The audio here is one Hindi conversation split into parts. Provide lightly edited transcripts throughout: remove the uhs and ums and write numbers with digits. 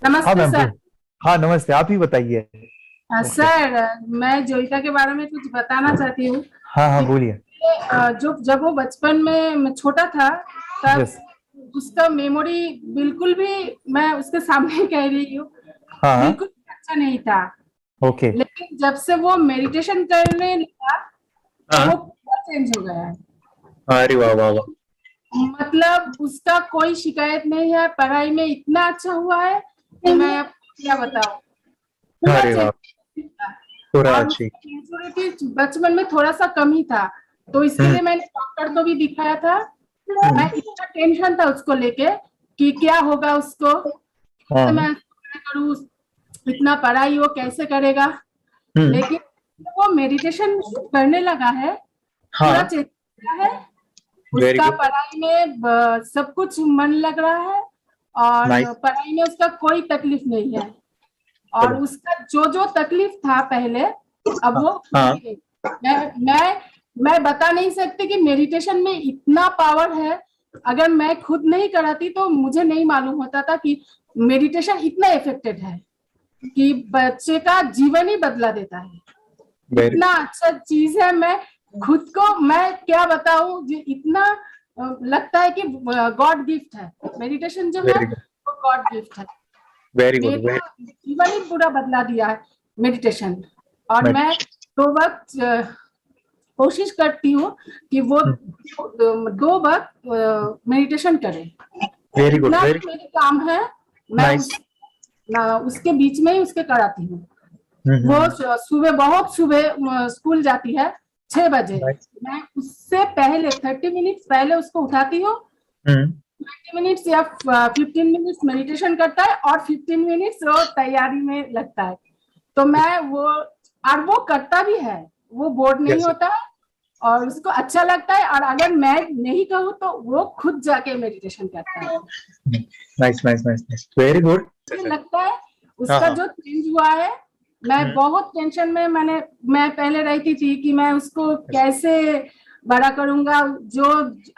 हाँ नमस्ते मैम सर। हाँ नमस्ते, आप ही बताइए। ओके। सर, मैं जोइका के बारे में कुछ बताना चाहती हूँ हाँ हाँ कि बोलिए। जो जब वो बचपन में मैं छोटा था, तब यस। उसका मेमोरी बिल्कुल भी, मैं उसके सामने कह रही हूँ, हाँ हाँ। बिल्कुल भी अच्छा नहीं था। ओके। लेकिन जब से वो मेडिटेशन करने लगा, तो वो हाँ। पूरा चेंज हो गया है। अरे वाह वाह वाह। मतलब उसका कोई शिकायत नहीं है, पढ़ाई में इतना अच्छा हुआ है कि मैं आपको क्या बताऊं। पूरा अरे वाह। चेंज था। पूरा और अच्छी। उसका मेच्योरिटी बचपन में थोड़ा सा कम ही था, तो इसके हम्म लिए मैंने डॉक्टर को भी दिखाया था। मैं हम्म, इतना टेंशन था उसको लेके कि क्या होगा उसको, कैसे हाँ। मैं करूँ, इतना पढ़ाई वो कैसे करेगा। हम्म। लेकिन वो मेडिटेशन करने लगा है, पूरा हाँ। चेंज किया है। वेरी उसका गुड। पढ़ाई में सब कुछ मन लग रहा है, और नाइस। पढ़ाई में उसका कोई तकलीफ नहीं है। और चलो। उसका जो जो तकलीफ था पहले, अब हाँ वो हाँ। नहीं है। मैं बता नहीं सकती कि मेडिटेशन में इतना पावर है। अगर मैं खुद नहीं कराती तो मुझे नहीं मालूम होता था कि मेडिटेशन इतना इफेक्टेड है, कि बच्चे का जीवन ही बदला देता है। वेरी इतना अच्छा चीज है। मैं खुद को मैं क्या बताऊं, जो इतना लगता है कि गॉड गिफ्ट है। मेडिटेशन जो है वेरी गुड। वो गॉड गिफ्ट है। Very good very. मेरा जीवन ही पूरा बदला दिया है मेडिटेशन। और मैं दो वक्त कोशिश करती हूँ कि वो दो वक्त मेडिटेशन करें। वेरी गुड जितना वेरी। भी मेरे काम है, मैं नाइस। उसके बीच में ही उसके कराती हूँ। वो हम्म। सुबह, बहुत सुबह स्कूल जाती है, 6 बजे। नाइस। मैं उससे पहले 30 मिनट्स पहले उसको उठाती हूँ। हम्म। 20 मिनट्स या 15 मिनट्स मेडिटेशन करता है, और 15 मिनट्स वो तैयारी में लगता है। तो मैं वो, और वो करता भी है, वो बोर्ड नहीं यस। होता है, और उसको अच्छा लगता है। और अगर मैं नहीं कहूँ तो वो खुद जाके मेडिटेशन करता है। Nice nice nice nice, very good. मुझे लगता है हाँ उसका हाँ। जो चेंज हुआ है, मैं हम्म। बहुत टेंशन में, मैं पहले रहती थी कि मैं उसको yes, कैसे बड़ा करूंगा। जो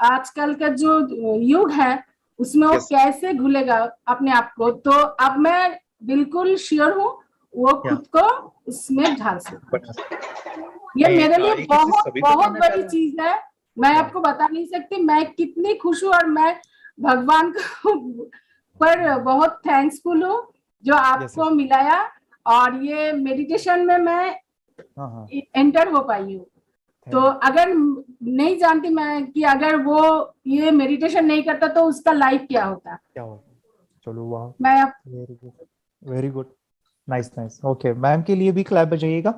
आजकल का जो युग है, उसमें वो yes, कैसे घुलेगा अपने आप को। तो अब मैं बिल्कुल श्योर हूँ, वो या खुद को उसमें ढाल सकता है। बना सकते ये हैं। मेरे लिए एक ही चीज बहुत सभी को बहुत करना बड़ी चाहिए। चीज है। मैं या आपको बता नहीं सकती मैं कितनी खुश हूँ, और मैं भगवान को पर बहुत थैंक्सफुल हूँ जो यस आपको यस। मिलाया, और ये मेडिटेशन में मैं हाँ हाँ। एंटर हो पाई हूँ। तो थैंक। अगर नहीं जानती मैं कि अगर वो ये मेडिटेशन नहीं करता तो उसका लाइफ क्या होता। क्या हुआ? चलो वाह। मैं अब very good. Very good. Nice nice. Okay, ma'am के लिए भी क्लैप बजाइएगा।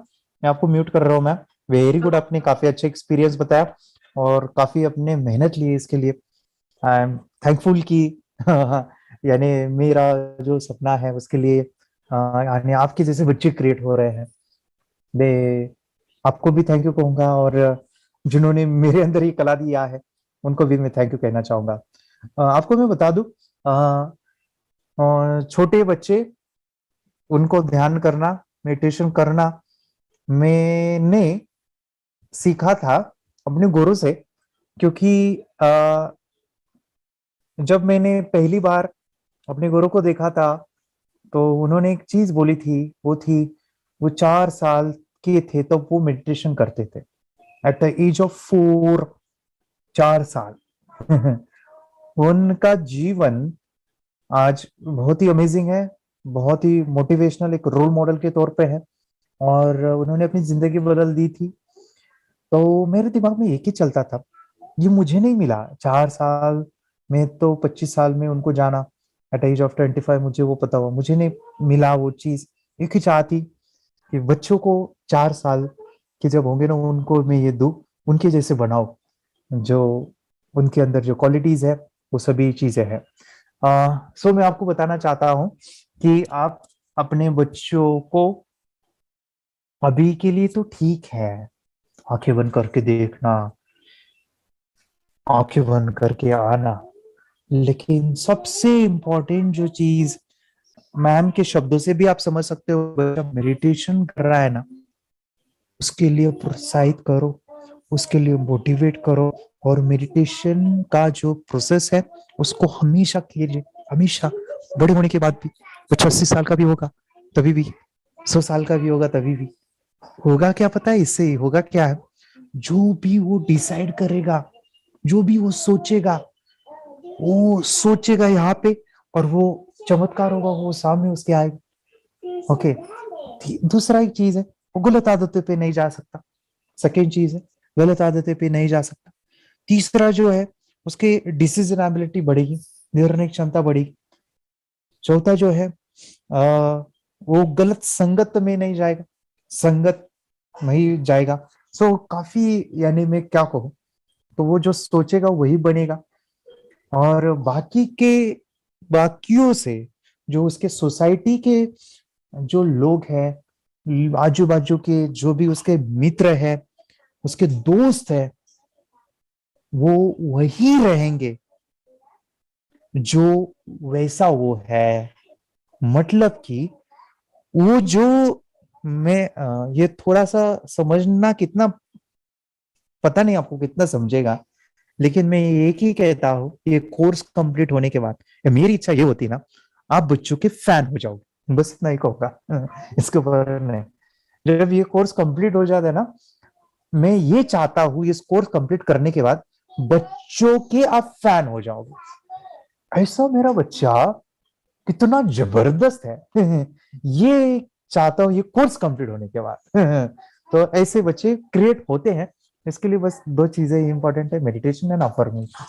मैं आपको म्यूट कर रहा हूँ मैम। वेरी गुड, आपने काफी अच्छा एक्सपीरियंस बताया और काफी अपने मेहनत ली इसके लिए। आई एम थैंकफुल कि यानी मेरा जो सपना है उसके लिए यानी आपके जैसे बच्चे क्रिएट हो रहे हैं। मैं आपको भी थैंक यू कहूंगा, और जिन्होंने मेरे अंदर ये कला दिया है उनको भी मैं थैंक यू कहना चाहूंगा। आपको मैं बता दूं, छोटे बच्चे, उनको ध्यान करना, मेडिटेशन करना मैंने सीखा था अपने गुरु से। क्योंकि जब मैंने पहली बार अपने गुरु को देखा था तो उन्होंने एक चीज बोली थी, वो थी, वो 4 साल के थे तब वो मेडिटेशन करते थे, एट द एज ऑफ 4। 4 साल। उनका जीवन आज बहुत ही अमेजिंग है, बहुत ही मोटिवेशनल, एक रोल मॉडल के तौर पे है, और उन्होंने अपनी जिंदगी बदल दी थी। तो मेरे दिमाग में एक ही चलता था, ये मुझे नहीं मिला 4 साल में, तो 25 साल में उनको जाना, एट एज ऑफ 25 मुझे वो पता हुआ, मुझे नहीं मिला वो चीज। एक ही चाहती कि बच्चों को 4 साल के जब होंगे ना, उनको मैं ये दूं, उनके जैसे बनाओ, जो उनके अंदर जो क्वालिटीज है वो सभी चीजें हैं। सो मैं आपको बताना चाहता हूँ कि आप अपने बच्चों को, अभी के लिए तो ठीक है, आंखें बंद करके देखना, आंखें बंद करके आना, लेकिन सबसे इम्पोर्टेंट जो चीज, मैम के शब्दों से भी आप समझ सकते हो, बच्चा मेडिटेशन कर रहा है ना, उसके लिए प्रोत्साहित करो, उसके लिए मोटिवेट करो, और मेडिटेशन का जो प्रोसेस है उसको हमेशा कीजिए, हमेशा, बड़े होने के बाद भी। बच्चा 80 साल का भी होगा तभी भी, 100 साल का भी होगा तभी भी होगा क्या पता है इससे ही होगा क्या है, जो भी वो डिसाइड करेगा, जो भी वो सोचेगा यहाँ पे, और वो चमत्कार होगा, वो सामने उसके आएगा। ओके, दूसरा एक चीज है, वो गलत आदतों पे नहीं जा सकता। सेकेंड चीज है, गलत आदतें पे नहीं जा सकता। तीसरा जो है, उसके डिसीजन एबिलिटी बढ़ेगी, निर्णय क्षमता बढ़ेगी। चौथा जो है, वो गलत संगत में नहीं जाएगा, संगत नहीं जाएगा। सो काफी, यानी मैं क्या कहूँ, तो वो जो सोचेगा वही बनेगा। और बाकियों से, जो उसके सोसाइटी के जो लोग हैं, आजू बाजू के जो भी उसके मित्र हैं, उसके दोस्त हैं, वो वही रहेंगे जो वैसा वो है। मतलब कि वो जो, मैं ये थोड़ा सा समझना कितना, पता नहीं आपको कितना समझेगा, लेकिन मैं एक ही कहता हूँ, ये कोर्स कंप्लीट होने के बाद मेरी इच्छा ये होती ना, आप बच्चों के फैन हो जाओगे, बस इतना ही कहूंगा। इसके ऊपर नहीं। जब ये कोर्स कंप्लीट हो जाता है ना, मैं ये चाहता हूँ इस कोर्स कंप्लीट करने के बाद बच्चों के आप फैन हो जाओगे। ऐसा मेरा बच्चा कितना जबरदस्त है, ये चाहता हूँ ये कोर्स कंप्लीट होने के बाद। तो ऐसे बच्चे क्रिएट होते हैं। इसके लिए बस दो चीजें इंपॉर्टेंट है, मेडिटेशन एंड अफर्मेशन।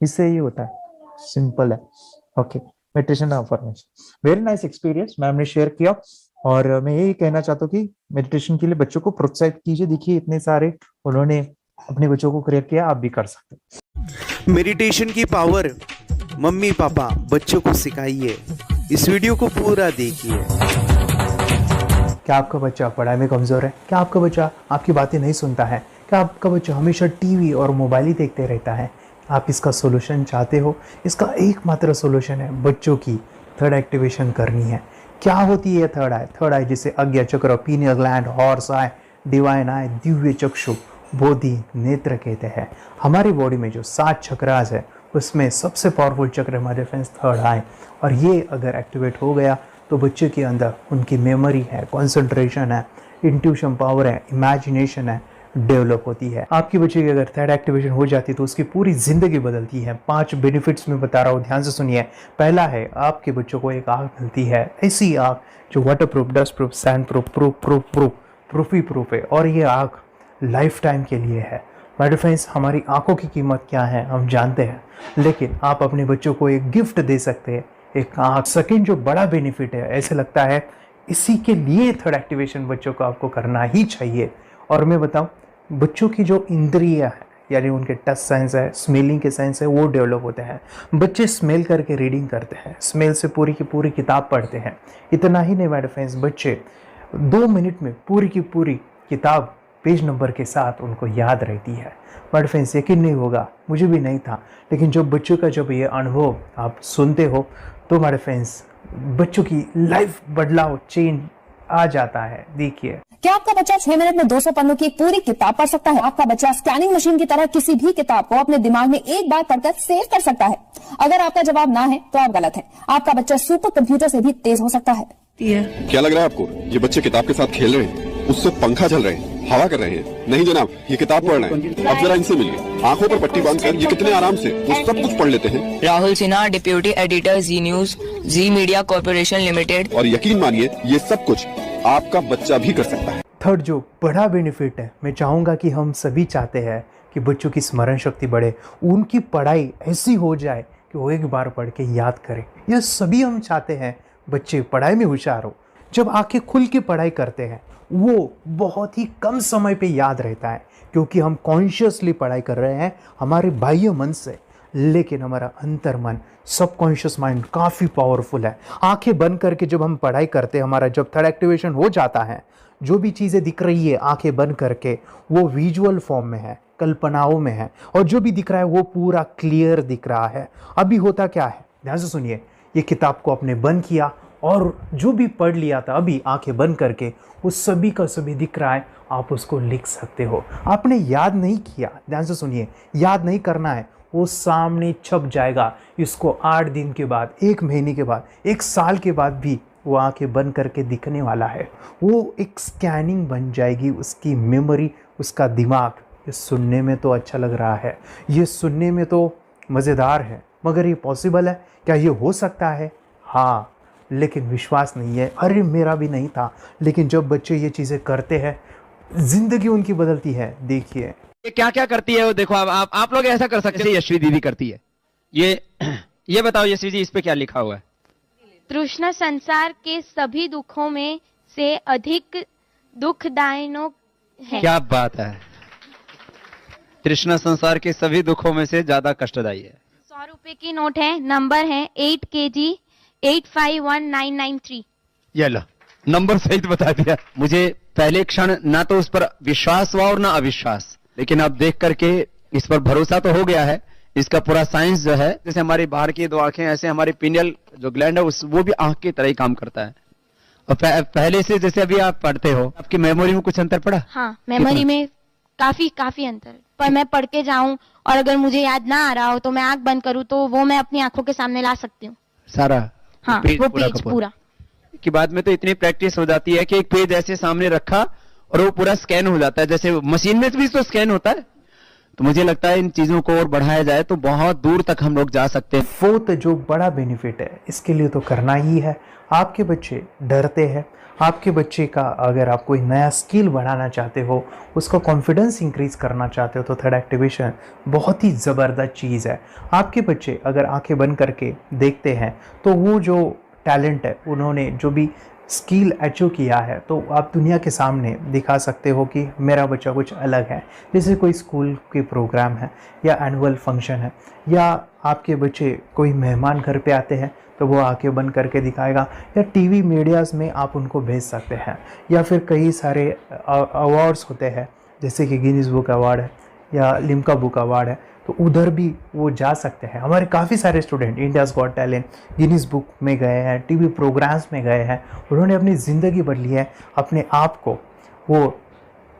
इससे ही होता है, सिंपल है। Okay, meditation and affirmation, very nice experience ma'am ने शेयर किया। और मैं यही कहना चाहता हूँ कि मेडिटेशन के लिए बच्चों को प्रोत्साहित कीजिए। देखिए इतने सारे उन्होंने अपने बच्चों को क्रिएट किया, आप भी कर सकते हैं। मेडिटेशन की पावर मम्मी पापा बच्चों को सिखाइए। इस वीडियो को पूरा देखिए। क्या आपका बच्चा पढ़ाई में कमजोर है? क्या आपका बच्चा आपकी बातें नहीं सुनता है? क्या आपका बच्चा हमेशा टीवी और मोबाइल ही देखते रहता है? आप इसका सोल्यूशन चाहते हो? इसका एकमात्र सोल्यूशन है बच्चों की थर्ड एक्टिवेशन करनी है। क्या होती है थर्ड आई? थर्ड आई जिसे Ajna chakra, pineal gland, Horus eye, divine eye, दिव्य चक्षु, बोधि नेत्र कहते हैं। हमारी बॉडी में जो 7 चक्रास है उसमें सबसे पावरफुल चक्र हमारे फ्रेंड्स थर्ड आई। और ये अगर एक्टिवेट हो गया तो बच्चे के अंदर उनकी मेमोरी है, कंसंट्रेशन है, इंट्यूशन पावर है, इमेजिनेशन है, डेवलप होती है। आपकी बच्चे की अगर थर्ड एक्टिवेशन हो जाती है तो उसकी पूरी जिंदगी बदलती है। 5 बेनिफिट्स में बता रहा हूँ, ध्यान से सुनिए। पहला है, आपके बच्चों को एक आँख मिलती है, ऐसी आँख जो water proof, dust proof, sand proof, proof ही प्रूफ है। और ये आँख लाइफ टाइम के लिए है। माय फ्रेंड्स, हमारी आंखों की कीमत क्या है हम जानते हैं, लेकिन आप अपने बच्चों को एक गिफ्ट दे सकते हैं, एक आँख। सेकेंड जो बड़ा बेनिफिट है, ऐसे लगता है इसी के लिए थर्ड एक्टिवेशन बच्चों को आपको करना ही चाहिए। और मैं बताऊं, बच्चों की जो इंद्रियां है, यानी उनके टच सेंस है, स्मेलिंग के सेंस है, वो डेवलप होते हैं। बच्चे स्मेल करके रीडिंग करते हैं, स्मेल से पूरी की पूरी किताब पढ़ते हैं। इतना ही नहीं माय फ्रेंड्स, बच्चे 2 मिनट में पूरी की पूरी किताब पेज नंबर के साथ उनको याद रहती है। बट फ्रेंड्स, यकीन नहीं होगा, मुझे भी नहीं था, लेकिन जब बच्चों का जब ये अनुभव आप सुनते हो तो हमारे फ्रेंड्स बच्चों की लाइफ बदलाव, चेंज आ जाता है। देखिए, क्या आपका बच्चा 6 मिनट में 200 पन्नों की एक पूरी किताब पढ़ सकता है? आपका बच्चा स्कैनिंग मशीन की तरह किसी भी किताब को अपने दिमाग में एक बार पढ़कर सेव कर सकता है? अगर आपका जवाब ना है तो आप गलत है। आपका बच्चा सुपर कंप्यूटर से भी तेज हो सकता है। क्या लग रहा है आपको? ये बच्चे किताब के साथ खेल रहे हैं, उससे पंखा चल रहे हैं, हवा कर रहे हैं? नहीं जनाब, ये किताब पढ़ रहे हैं। अब जरा इनसे मिलिए। आंखों पर पट्टी बांधकर ये कितने आराम से वो सब कुछ पढ़ लेते हैं। राहुल सिन्हा, डिप्यूटी एडिटर, जी न्यूज, जी मीडिया कॉर्पोरेशन लिमिटेड। और यकीन मानिए, ये सब कुछ आपका बच्चा भी कर सकता है। थर्ड जो बड़ा बेनिफिट है, मैं चाहूँगा कि हम सभी चाहते हैं कि बच्चों की स्मरण शक्ति बढ़े, उनकी पढ़ाई ऐसी हो जाए कि वो एक बार पढ़ के याद करें। यह सभी हम चाहते हैं, बच्चे पढ़ाई में होशियार हो। जब आंखें खुल के पढ़ाई करते हैं वो बहुत ही कम समय पे याद रहता है, क्योंकि हम कॉन्शियसली पढ़ाई कर रहे हैं हमारे बाह्य मन से, लेकिन हमारा अंतर मन, सबकॉन्शियस माइंड काफ़ी पावरफुल है। आंखें बंद करके जब हम पढ़ाई करते हैं, हमारा जब थर्ड एक्टिवेशन हो जाता है, जो भी चीज़ें दिख रही है आंखें बंद करके, वो विजुअल फॉर्म में है, कल्पनाओं में है, और जो भी दिख रहा है वो पूरा क्लियर दिख रहा है। अभी होता क्या है, ध्यान से सुनिए। ये किताब को आपने बंद किया और जो भी पढ़ लिया था अभी आंखें बंद करके, वो सभी का सभी दिख रहा है, आप उसको लिख सकते हो। आपने याद नहीं किया, ध्यान से सुनिए, याद नहीं करना है, वो सामने छप जाएगा। इसको 8 दिन के बाद, 1 महीने के बाद, 1 साल के बाद भी वो आंखें बंद करके दिखने वाला है। वो एक स्कैनिंग बन जाएगी, उसकी मेमोरी, उसका दिमाग। ये सुनने में तो अच्छा लग रहा है, ये सुनने में तो मज़ेदार है, मगर ये पॉसिबल है क्या? ये हो सकता है? हाँ, लेकिन विश्वास नहीं है। अरे मेरा भी नहीं था, लेकिन जब बच्चे ये चीज़ें करते हैं, ज़िंदगी उनकी बदलती है। देखिए ये क्या क्या करती है वो देखो। अब आप लोग ऐसा कर सकते हैं, यशवी दीदी करती है। ये बताओ यशवी जी, इस पे क्या लिखा हुआ है? तृष्णा संसार के सभी दुखों में से अधिक दुखदायक है। क्या बात है, तृष्णा संसार के सभी दुखों में से ज्यादा कष्टदायी है। 100 रुपए की नोट है, नंबर है 8 kg 851993। ये लो, नंबर सहित बता दिया। मुझे पहले क्षण ना तो उस पर विश्वास हुआ और ना अविश्वास, लेकिन अब देख करके इस पर भरोसा तो हो गया है। इसका पूरा साइंस जो है, जैसे हमारी बाहर की 2 आंखें, ऐसे हमारी पिनियल जो ग्लैंड है वो भी आंख की तरह ही काम करता है। और पहले से जैसे अभी आप पढ़ते हो, आपकी मेमोरी में कुछ अंतर पड़ा? हाँ, मेमोरी में काफी अंतर। पर मैं पढ़ के जाऊं और अगर मुझे याद ना आ रहा हो तो मैं आंख बंद करूं तो वो मैं अपनी आंखों के सामने ला सकती हूँ सारा। हाँ, वो पेज पूरा की बाद में तो इतनी प्रैक्टिस हो जाती है कि एक पेज ऐसे सामने रखा और वो पूरा स्कैन हो जाता है। जैसे मशीन में भी तो स्कैन होता है। तो मुझे लगता है इन चीजों को और बढ़ाया जाए तो बहुत दूर तक हम लोग जा सकते हैं। फोर्थ जो बड़ा बेनिफिट है, इसके लिए तो करना ही है। आपके बच्चे डरते हैं, आपके बच्चे का अगर आप कोई नया स्किल बढ़ाना चाहते हो, उसका कॉन्फिडेंस इंक्रीज करना चाहते हो, तो थर्ड एक्टिवेशन बहुत ही ज़बरदस्त चीज़ है। आपके बच्चे अगर आंखें बंद करके देखते हैं तो वो जो टैलेंट है, उन्होंने जो भी स्किल अचीव किया है, तो आप दुनिया के सामने दिखा सकते हो कि मेरा बच्चा कुछ अलग है। जैसे कोई स्कूल के प्रोग्राम है या एनुअल फंक्शन है, या आपके बच्चे कोई मेहमान घर पे आते हैं तो वो आंखें बंद करके दिखाएगा, या टीवी मीडियाज़ में आप उनको भेज सकते हैं, या फिर कई सारे अवार्ड्स होते हैं जैसे कि गिनीज बुक अवार्ड है या लिम्का बुक अवार्ड है, तो उधर भी वो जा सकते हैं। हमारे काफ़ी सारे student India's got talent, Guinness book में गए हैं, टीवी प्रोग्राम्स में गए हैं, उन्होंने अपनी ज़िंदगी बदली है, अपने आप को वो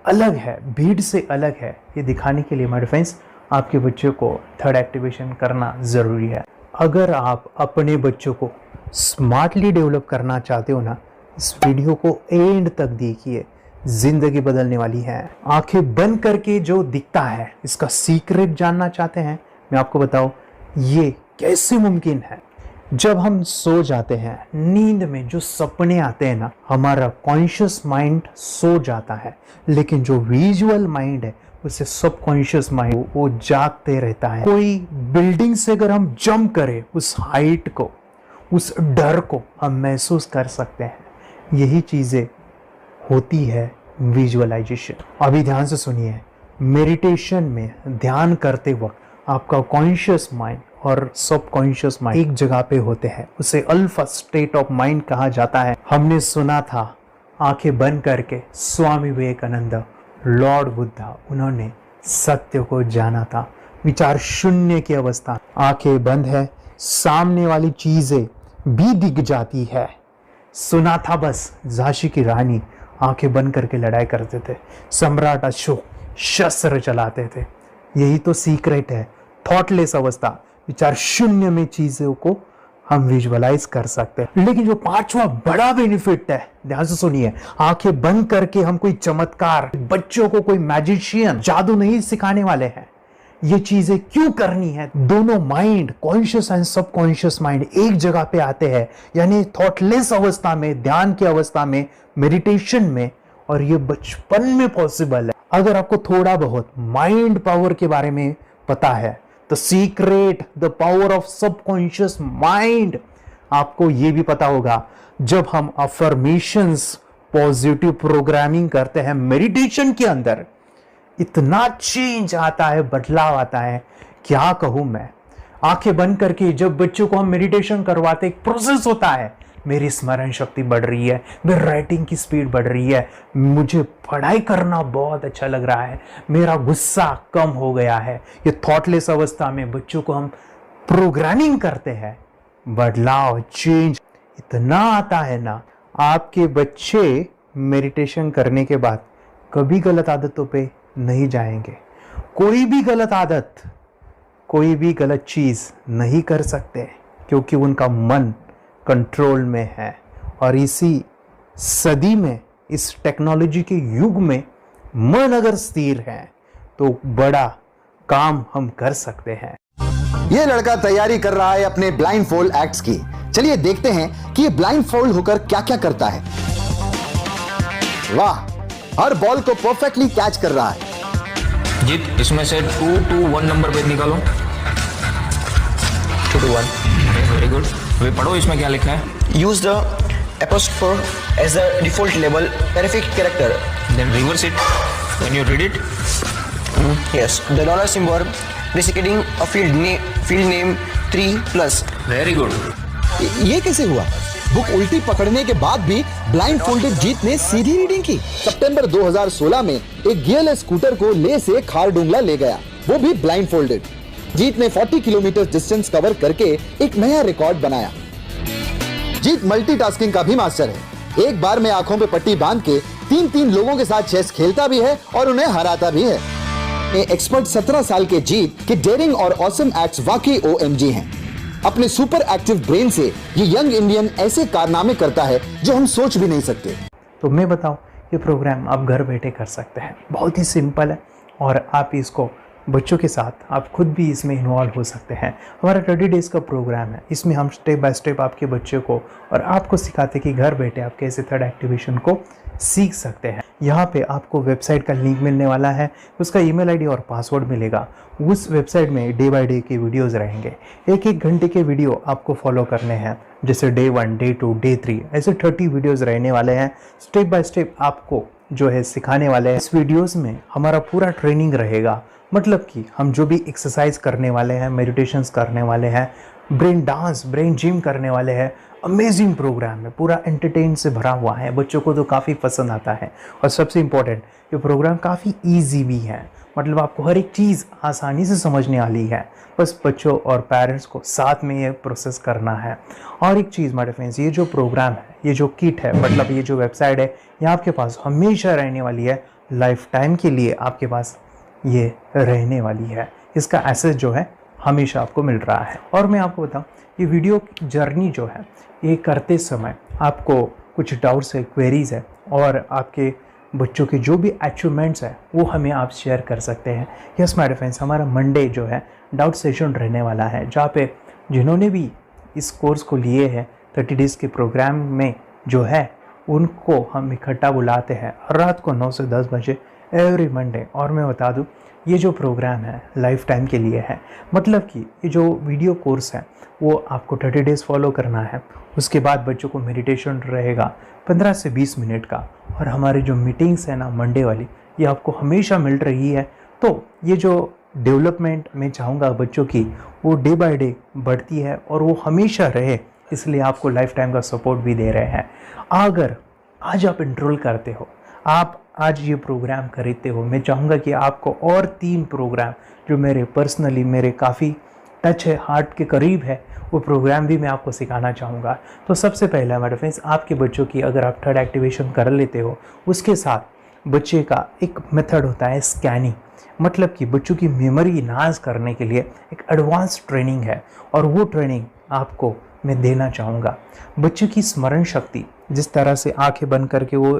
अलग है, भीड़ से अलग है, ये दिखाने के लिए मेरे फ्रेंड्स आपके बच्चों को थर्ड एक्टिवेशन करना ज़रूरी है। अगर आप अपने बच्चों को स्मार्टली डेवलप करना चाहते हो ना, इस वीडियो को एंड तक देखिए, जिंदगी बदलने वाली है। आंखें बंद करके जो दिखता है, इसका सीक्रेट जानना चाहते हैं? मैं आपको बताऊं ये कैसे मुमकिन है। जब हम सो जाते हैं, नींद में जो सपने आते हैं ना, हमारा कॉन्शियस माइंड सो जाता है, लेकिन जो विजुअल माइंड है, उसे सबकॉन्शियस माइंड वो जागते रहता है। कोई बिल्डिंग से अगर हम जंप करें, उस हाइट को, उस डर को हम महसूस कर सकते हैं। यही चीजें होती है विजुअलाइजेशन। अभी ध्यान से सुनिए, मेडिटेशन में ध्यान करते वक्त आपका कॉन्शियस माइंड और सबकॉन्शियस माइंड एक जगह पे होते हैं, उसे अल्फा स्टेट ऑफ माइंड कहा जाता है। हमने सुना था आंखें बंद करके स्वामी विवेकानंद, लॉर्ड बुद्धा, उन्होंने सत्य को जाना था। विचार शून्य की अवस्था, आंखें बंद है, सामने वाली चीजें भी दिख जाती है। सुना था बस, झांसी की रानी आंखें बंद करके लड़ाई करते थे, सम्राट अशोक शस्त्र चलाते थे। यही तो सीक्रेट है, थॉटलेस अवस्था, विचार शून्य में चीजों को हम विजुअलाइज कर सकते हैं। लेकिन जो 5वां बड़ा बेनिफिट है, ध्यान से सुनिए, आंखें बंद करके हम कोई चमत्कार, बच्चों को कोई मैजिशियन जादू नहीं सिखाने वाले हैं। ये चीजें क्यों करनी है? दोनों mind, conscious and subconscious mind एक जगह पे आते हैं, यानी थॉटलेस अवस्था में, ध्यान की अवस्था में, मेडिटेशन में, और ये बचपन में पॉसिबल है। अगर आपको थोड़ा बहुत माइंड पावर के बारे में पता है, the secret, the power of subconscious mind, आपको ये भी पता होगा जब हम अफर्मेशंस, पॉजिटिव प्रोग्रामिंग करते हैं मेडिटेशन के अंदर, इतना चेंज आता है, बदलाव आता है, क्या कहूं मैं। आंखें बंद करके जब बच्चों को हम मेडिटेशन करवाते, एक प्रोसेस होता है, मेरी स्मरण शक्ति बढ़ रही है, मेरी राइटिंग की स्पीड बढ़ रही है, मुझे पढ़ाई करना बहुत अच्छा लग रहा है, मेरा गुस्सा कम हो गया है। ये थॉटलेस अवस्था में बच्चों को हम प्रोग्रामिंग करते हैं, बदलाव, चेंज इतना आता है ना। आपके बच्चे मेडिटेशन करने के बाद कभी गलत आदतों पे नहीं जाएंगे। कोई भी गलत आदत, कोई भी गलत चीज़ नहीं कर सकते क्योंकि उनका मन कंट्रोल में है। और इसी सदी में, इस टेक्नोलॉजी के युग में मन अगर स्थिर है तो बड़ा काम हम कर सकते हैं। ये लड़का तैयारी कर रहा है अपने ब्लाइंड फोल्ड एक्ट्स की। चलिए देखते हैं कि ये ब्लाइंड फोल्ड होकर क्या क्या करता है। वाह, हर बॉल को परफेक्टली कैच कर रहा है। जीत, इसमें से 2 to 1 नंबर भेद निकालो। 2 to 1, वेरी गुड। वे पढ़ो इसमें क्या लिखा है। Use the apostrophe as the default label perfect character. Then reverse it when you read it. Yes, the dollar symbol designating a field name 3+. Very good. ये कैसे हुआ? बुक उल्टी पकड़ने के बाद भी ब्लाइंड फोल्डेड जीत ने सीधी रीडिंग की। सितंबर 2016 में एक गियरलेस स्कूटर को ले से खारडुंगला ले गया, वो भी ब्लाइंड फोल्डेड। जीत ने 40 किलोमीटर डिस्टेंस कवर करके एक नया रिकॉर्ड बनाया। जीत मल्टीटास्किंग का भी मास्टर है। एक बार में आंखों पे पट्टी बांध के 3 लोगों के साथ चेस खेलता भी है और उन्हें हराता भी है। एक्सपर्ट 17 साल के जीत के डेयरिंग और ऑसम एक्ट्स वाकई OMG हैं। अपने सुपर एक्टिव ब्रेन से ये यंग इंडियन ऐसे कारनामे करता है जो हम सोच भी नहीं सकते। तो मैं बताऊं, ये प्रोग्राम आप घर बैठे कर सकते हैं, बहुत ही सिंपल है और आप इसको बच्चों के साथ आप खुद भी इसमें इन्वॉल्व हो सकते हैं। हमारा 30 डेज़ का प्रोग्राम है, इसमें हम स्टेप बाय स्टेप आपके बच्चे को और आपको सिखाते हैं कि घर बैठे आप कैसे थर्ड एक्टिवेशन को सीख सकते हैं। यहाँ पे आपको वेबसाइट का लिंक मिलने वाला है, उसका ईमेल आईडी और पासवर्ड मिलेगा। उस वेबसाइट में डे बाय डे के वीडियोज़ रहेंगे, 1-1 घंटे के वीडियो आपको फॉलो करने हैं, जैसे डे 1, डे 2, डे 3 ऐसे 30 वीडियोज़ रहने वाले हैं। स्टेप बाय स्टेप आपको जो है सिखाने वाले हैं। इस वीडियोज़ में हमारा पूरा ट्रेनिंग रहेगा, मतलब कि हम जो भी एक्सरसाइज करने वाले हैं, मेडिटेशंस करने वाले हैं, ब्रेन डांस, ब्रेन जिम करने वाले हैं। अमेजिंग प्रोग्राम है, पूरा एंटरटेन से भरा हुआ है, बच्चों को तो काफ़ी पसंद आता है। और सबसे इम्पोर्टेंट, ये प्रोग्राम काफ़ी ईजी भी है, मतलब आपको हर एक चीज़ आसानी से समझने वाली है। बस बच्चों और पेरेंट्स को साथ में ये प्रोसेस करना है। और एक चीज़ माय फ्रेंड्स, ये जो प्रोग्राम है, ये जो किट है, मतलब ये जो वेबसाइट है, ये आपके पास हमेशा रहने वाली है, लाइफ टाइम के लिए आपके पास ये रहने वाली है। इसका एक्सेस जो है हमेशा आपको मिल रहा है। और मैं आपको बताऊं, ये वीडियो जर्नी जो है, ये करते समय आपको कुछ डाउट्स है, क्वेरीज है और आपके बच्चों के जो भी अचीवमेंट्स है वो हमें आप शेयर कर सकते हैं। यस माय फ्रेंड्स, हमारा मंडे जो है डाउट सेशन रहने वाला है, जहाँ पे जिन्होंने भी इस कोर्स को लिए हैं 30 डेज़ के प्रोग्राम में जो है उनको हम इकट्ठा बुलाते हैं रात को 9 से 10 बजे एवरी मंडे। और मैं बता दूं, ये जो प्रोग्राम है लाइफ टाइम के लिए है, मतलब कि ये जो वीडियो कोर्स है वो आपको 30 डेज़ फॉलो करना है। उसके बाद बच्चों को मेडिटेशन रहेगा 15 से 20 मिनट का, और हमारी जो मीटिंग्स है ना मंडे वाली, ये आपको हमेशा मिल रही है। तो ये जो डेवलपमेंट मैं चाहूँगा बच्चों की, वो डे बाय डे बढ़ती है और वो हमेशा रहे, इसलिए आपको लाइफ टाइम का सपोर्ट भी दे रहे हैं। अगर आज आप एनरोल करते हो, आप आज ये प्रोग्राम खरीदते हो, मैं चाहूँगा कि आपको और 3 प्रोग्राम जो मेरे पर्सनली मेरे काफ़ी टच है, हार्ट के करीब है, वो प्रोग्राम भी मैं आपको सिखाना चाहूँगा। तो सबसे पहला मेरे फ्रेंड्स, आपके बच्चों की अगर आप थर्ड एक्टिवेशन कर लेते हो, उसके साथ बच्चे का एक मेथड होता है स्कैनिंग, मतलब कि बच्चों की मेमोरी इन्हांस करने के लिए एक एडवांस ट्रेनिंग है, और वो ट्रेनिंग आपको मैं देना चाहूँगा। बच्चों की स्मरण शक्ति, जिस तरह से आंखें बंद करके वो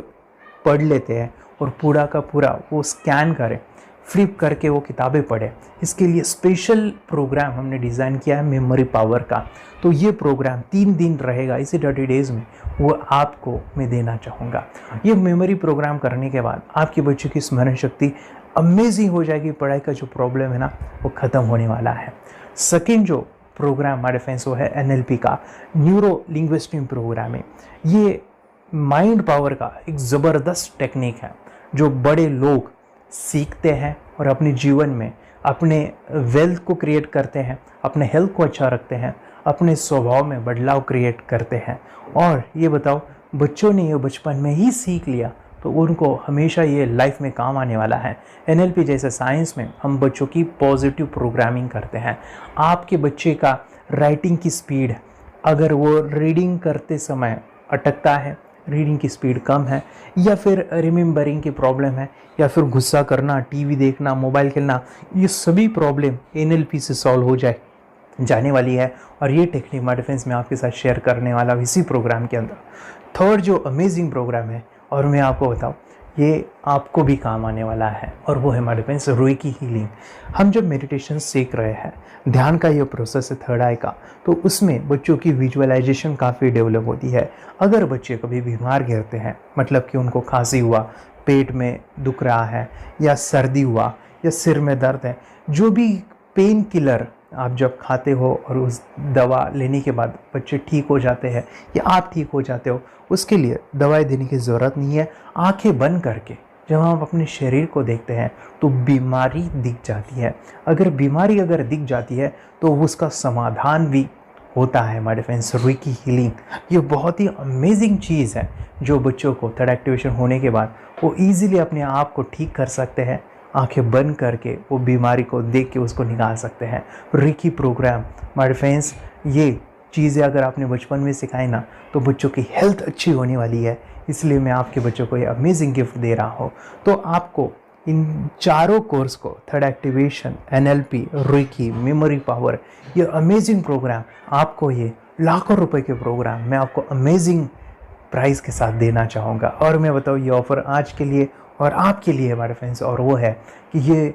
पढ़ लेते हैं और पूरा का पूरा वो स्कैन करें, फ्लिप करके वो किताबें पढ़े, इसके लिए स्पेशल प्रोग्राम हमने डिज़ाइन किया है मेमोरी पावर का। तो ये प्रोग्राम 3 दिन रहेगा, इसी 30 डेज़ में वो आपको मैं देना चाहूँगा। ये मेमोरी प्रोग्राम करने के बाद आपके बच्चों की स्मरण शक्ति अमेजिंग हो जाएगी, पढ़ाई का जो प्रॉब्लम है ना वो ख़त्म होने वाला है। सेकेंड जो प्रोग्राम हमारे फ्रेंड्स वो है NLP का, न्यूरो लिंग्विस्टिक प्रोग्राम है। ये माइंड पावर का एक ज़बरदस्त टेक्निक है जो बड़े लोग सीखते हैं और अपने जीवन में अपने वेल्थ को क्रिएट करते हैं, अपने हेल्थ को अच्छा रखते हैं, अपने स्वभाव में बदलाव क्रिएट करते हैं। और ये बताओ, बच्चों ने ये बचपन में ही सीख लिया तो उनको हमेशा ये लाइफ में काम आने वाला है। NLP जैसे साइंस में हम बच्चों की पॉजिटिव प्रोग्रामिंग करते हैं। आपके बच्चे का राइटिंग की स्पीड, अगर वो रीडिंग करते समय अटकता है रीडिंग की स्पीड कम है, या फिर रिमेम्बरिंग की प्रॉब्लम है, या फिर गुस्सा करना, टीवी देखना, मोबाइल खेलना, ये सभी प्रॉब्लम NLP से सॉल्व हो जाने वाली है। और ये टेक्निक माय डिफेंस में आपके साथ शेयर करने वाला इसी प्रोग्राम के अंदर। थर्ड जो अमेजिंग प्रोग्राम है, और मैं आपको बताऊं, ये आपको भी काम आने वाला है, और वो है माय डिफेंस रेकी हीलिंग। हम जब मेडिटेशन सीख रहे हैं, ध्यान का ये प्रोसेस है थर्ड आई का, तो उसमें बच्चों की विजुअलाइजेशन काफ़ी डेवलप होती है। अगर बच्चे कभी बीमार गिरते हैं, मतलब कि उनको खांसी हुआ, पेट में दुख रहा है, या सर्दी हुआ, या सिर में दर्द है, जो भी पेन किलर आप जब खाते हो और उस दवा लेने के बाद बच्चे ठीक हो जाते हैं या आप ठीक हो जाते हो, उसके लिए दवाई देने की ज़रूरत नहीं है। आंखें बंद करके जब हम अपने शरीर को देखते हैं तो बीमारी दिख जाती है। अगर बीमारी दिख जाती है तो उसका समाधान भी होता है। माय डिफेंस रेकी हीलिंग ये बहुत ही अमेजिंग चीज़ है, जो बच्चों को थर्ड एक्टिवेशन होने के बाद वो ईजिली अपने आप को ठीक कर सकते हैं। आंखें बंद करके वो बीमारी को देख के उसको निकाल सकते हैं। रेकी प्रोग्राम माय डिफेंस, ये चीज़ें अगर आपने बचपन में सिखाई ना, तो बच्चों की हेल्थ अच्छी होने वाली है। इसलिए मैं आपके बच्चों को ये अमेजिंग गिफ्ट दे रहा हूँ। तो आपको इन चारों कोर्स को, third activation, NLP, reiki, memory power, ये अमेजिंग प्रोग्राम, आपको ये लाखों रुपए के प्रोग्राम मैं आपको अमेजिंग प्राइस के साथ देना चाहूँगा। और मैं बताऊँ, ये ऑफ़र आज के लिए और आपके लिए है हमारे फ्रेंड्स, और वो है कि ये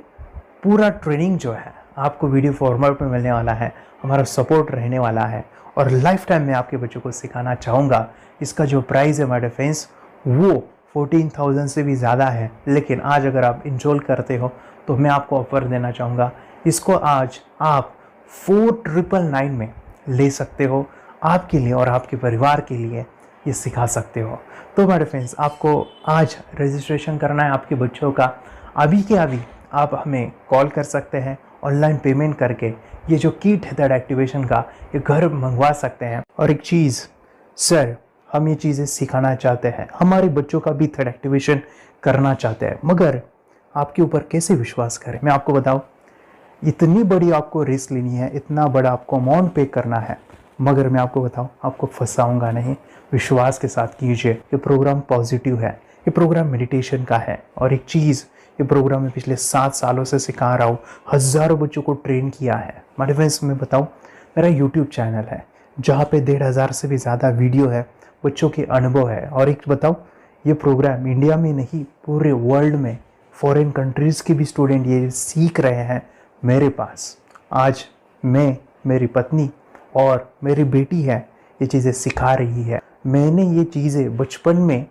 पूरा ट्रेनिंग जो है आपको वीडियो फॉर्मेट में मिलने वाला है, हमारा सपोर्ट रहने वाला है, और लाइफ टाइम में आपके बच्चों को सिखाना चाहूँगा। इसका जो प्राइस है हमारे फ्रेंड्स वो 14,000 से भी ज़्यादा है, लेकिन आज अगर आप इंजॉल करते हो तो मैं आपको ऑफ़र देना चाहूँगा। इसको आज आप 4,999 में ले सकते हो, आपके लिए और आपके परिवार के लिए ये सिखा सकते हो। तो हमारे फ्रेंड्स, आपको आज रजिस्ट्रेशन करना है आपके बच्चों का। अभी के अभी आप हमें कॉल कर सकते हैं, ऑनलाइन पेमेंट करके ये जो किट है थर्ड एक्टिवेशन का, ये घर मंगवा सकते हैं। और एक चीज़ सर, हम ये चीज़ें सिखाना चाहते हैं, हमारे बच्चों का भी थर्ड एक्टिवेशन करना चाहते हैं, मगर आपके ऊपर कैसे विश्वास करें? मैं आपको बताऊं, इतनी बड़ी आपको रिस्क लेनी है, इतना बड़ा आपको अमाउंट पे करना है, मगर मैं आपको बताऊं, आपको फंसाऊंगा नहीं। विश्वास के साथ कीजिए। ये प्रोग्राम पॉजिटिव है, ये प्रोग्राम मेडिटेशन का है। और एक चीज़, ये प्रोग्राम मैं पिछले 7 सालों से सिखा रहा हूँ, हज़ारों बच्चों को ट्रेन किया है। मेरे फ्रेंड्स, मैं बताऊँ, मेरा यूट्यूब चैनल है जहाँ पे 1,500 से भी ज़्यादा वीडियो है, बच्चों के अनुभव है। और एक बताऊँ, ये प्रोग्राम इंडिया में नहीं, पूरे वर्ल्ड में फॉरेन कंट्रीज़ के भी स्टूडेंट ये सीख रहे हैं मेरे पास। आज मैं, मेरी पत्नी और मेरी बेटी है, ये चीज़ें सिखा रही है। मैंने ये चीज़ें बचपन में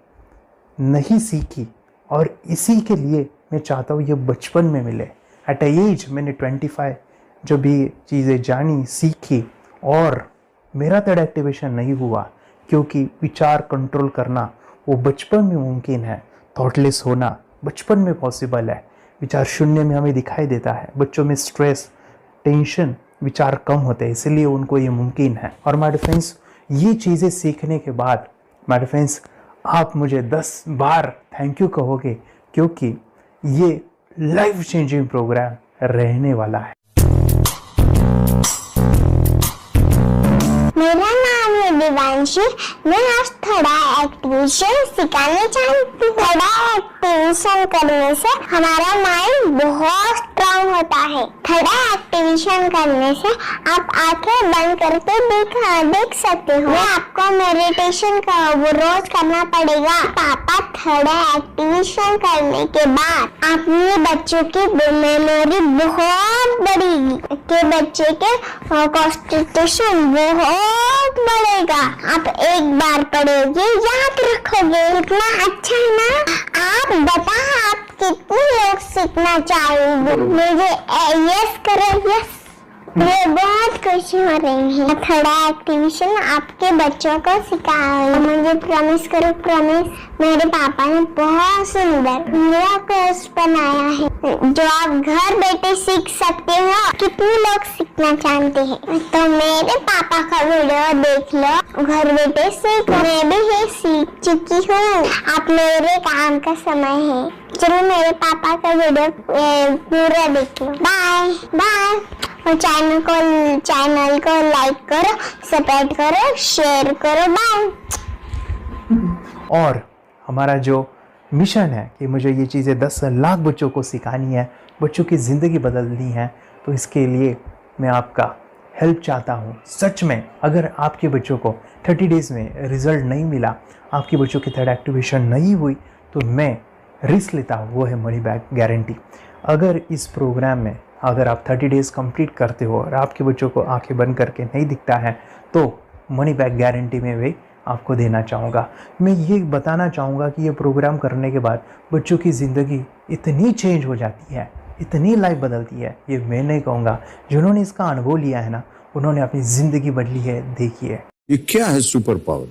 नहीं सीखी, और इसी के लिए मैं चाहता हूँ ये बचपन में मिले। एट एज मैंने 25 जब ये चीज़ें जानी, सीखी, और मेरा थर्ड एक्टिवेशन नहीं हुआ, क्योंकि विचार कंट्रोल करना वो बचपन में मुमकिन है। थॉटलेस होना बचपन में पॉसिबल है। विचार शून्य में हमें दिखाई देता है। बच्चों में स्ट्रेस, टेंशन, विचार कम होते हैं, इसलिए उनको ये मुमकिन है। और माय फ्रेंड्स, ये चीज़ें सीखने के बाद माय फ्रेंड्स, आप मुझे 10 बार थैंक यू कहोगे, क्योंकि ये लाइफ चेंजिंग प्रोग्राम रहने वाला है। मेरा नाम है दिवांशी। मैं आज थोड़ा एक्टिवेशन सिखाना चाहती हूँ। थोड़ा एक्टिवेशन करने से हमारा माइंड बहुत स्ट्रांग होता है। थोड़ा एक्टिवेशन करने से आप आंखें बंद करके देख सकते हो। मैं आपको मेडिटेशन का वो रोज करना पड़ेगा। पापा, थोड़ा एक्टिवेशन करने के बाद अपने बच्चों की मेमोरी बहुत बढ़ेगी, के बच्चे के कॉन्सेंट्रेशन बहुत बढ़ेगा। आप एक बार पढ़ोगे, याद रखोगे, इतना अच्छा है ना। आप बता, आप कितने लोग सीखना चाहोगे? मुझे यस करो, यस। मुझे बहुत खुशी हो रही है। थोड़ा एक्टिवेशन आपके बच्चों को सिखाओ। मुझे प्रॉमिस करो, प्रॉमिस। मेरे पापा ने बहुत सुंदर मेरा कोर्स बनाया है, जो आप घर बैठे सीख सकते हो। कितने लोग सीखना चाहते हैं, तो मेरे पापा का वीडियो देख लो, घर बैठे सीख। मैं भी ये सीख चुकी हूँ। आप मेरे काम का समय है। चलो मेरे पापा का वीडियो पूरा देख लो। Bye bye. और चैनल को लाइक करो, सब्सक्राइब करो, शेयर करो। बाय। और हमारा जो मिशन है कि मुझे ये चीज़ें 10 लाख बच्चों को सिखानी है, बच्चों की ज़िंदगी बदलनी है, तो इसके लिए मैं आपका हेल्प चाहता हूँ। सच में अगर आपके बच्चों को 30 डेज़ में रिज़ल्ट नहीं मिला, आपके बच्चों की थर्ड एक्टिवेशन नहीं हुई, तो मैं रिस्क लेता हूँ, वो है मनी बैक गारंटी। अगर इस प्रोग्राम में अगर आप 30 डेज़ कंप्लीट करते हो और आपके बच्चों को आंखें बंद करके नहीं दिखता है, तो मनी बैक गारंटी में भी आपको देना चाहूँगा। मैं ये बताना चाहूँगा कि ये प्रोग्राम करने के बाद बच्चों की ज़िंदगी इतनी चेंज हो जाती है, इतनी लाइफ बदलती है, ये मैं नहीं कहूँगा, जिन्होंने इसका अनुभव लिया है ना, उन्होंने अपनी ज़िंदगी बदली है। देखिए ये क्या है सुपर पावर?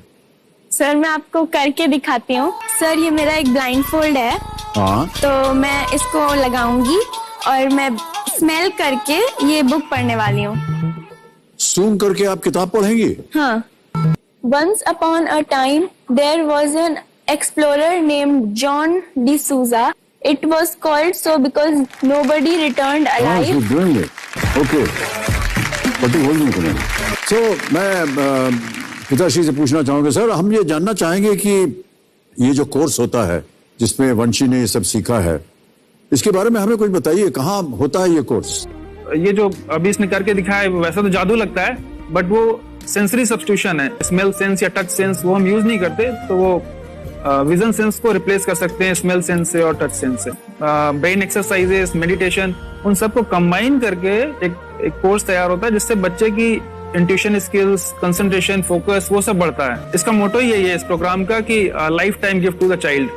सर मैं आपको करके दिखाती हूँ। सर ये मेरा एक ब्लाइंड फोल्ड है। हाँ। तो मैं इसको लगाऊंगी और मैं स्मेल करके ये बुक पढ़ने वाली हूँ। सूंघ करके आप किताब पढ़ेंगी? हाँ। Once upon a time there was an explorer named John D'Souza. It was called so because nobody returned alive. Oh, doing it. Okay. What are you holding today? So मैं पिताश्री से पूछना चाहूंगा, सर हम ये जानना चाहेंगे कि ये जो कोर्स होता है जिसमें वंशी ने ये सब सीखा है, इसके बारे में हमें कुछ बताइए, कहाँ होता है ये कोर्स? ये जो अभी इसने करके दिखाया है वैसा तो जादू लगता है, बट वो सेंसरी सब्स्टिट्यूशन है। स्मेल सेंस या टच सेंस वो हम यूज नहीं करते, तो वो विजन सेंस को रिप्लेस कर सकते हैं स्मेल सेंस से और टच सेंस से। ब्रेन एक्सरसाइजेस, मेडिटेशन, उन सबको कंबाइन करके एक कोर्स तैयार होता है जिससे बच्चे की इंट्यूशन स्किल्स, कंसंट्रेशन, फोकस वो सब बढ़ता है। इसका मोटो ही यही है इस प्रोग्राम का कि lifetime gift to the child.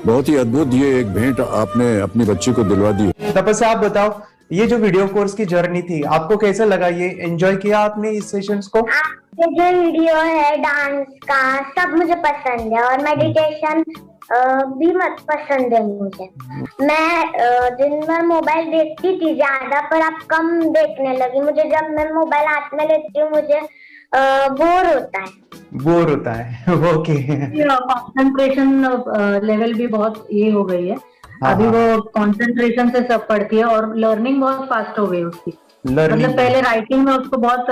बहुत ही अद्भुत ये एक भेंट आपने अपनी बच्ची को दिलवा दी। तपस्या आप बताओ, ये जो वीडियो कोर्स की जर्नी थी आपको कैसा लगा? ये एंजॉय किया आपने इस सेशंस को? ये जो वीडियो है डांस का सब मुझे पसंद है और मेडिटेशन भी मत पसंद है मुझे। मैं दिन भर मोबाइल देखती थी ज्यादा, पर अब कम देखने लगी। मुझे जब मैं मोबाइल हाथ में लेती हूँ मुझे बोर होता है। ओके। कंसंट्रेशन लेवल भी बहुत ये हो गई है। अभी वो कंसंट्रेशन से सब पढ़ती है और लर्निंग बहुत फास्ट हो गई उसकी। मतलब पहले राइटिंग में उसको बहुत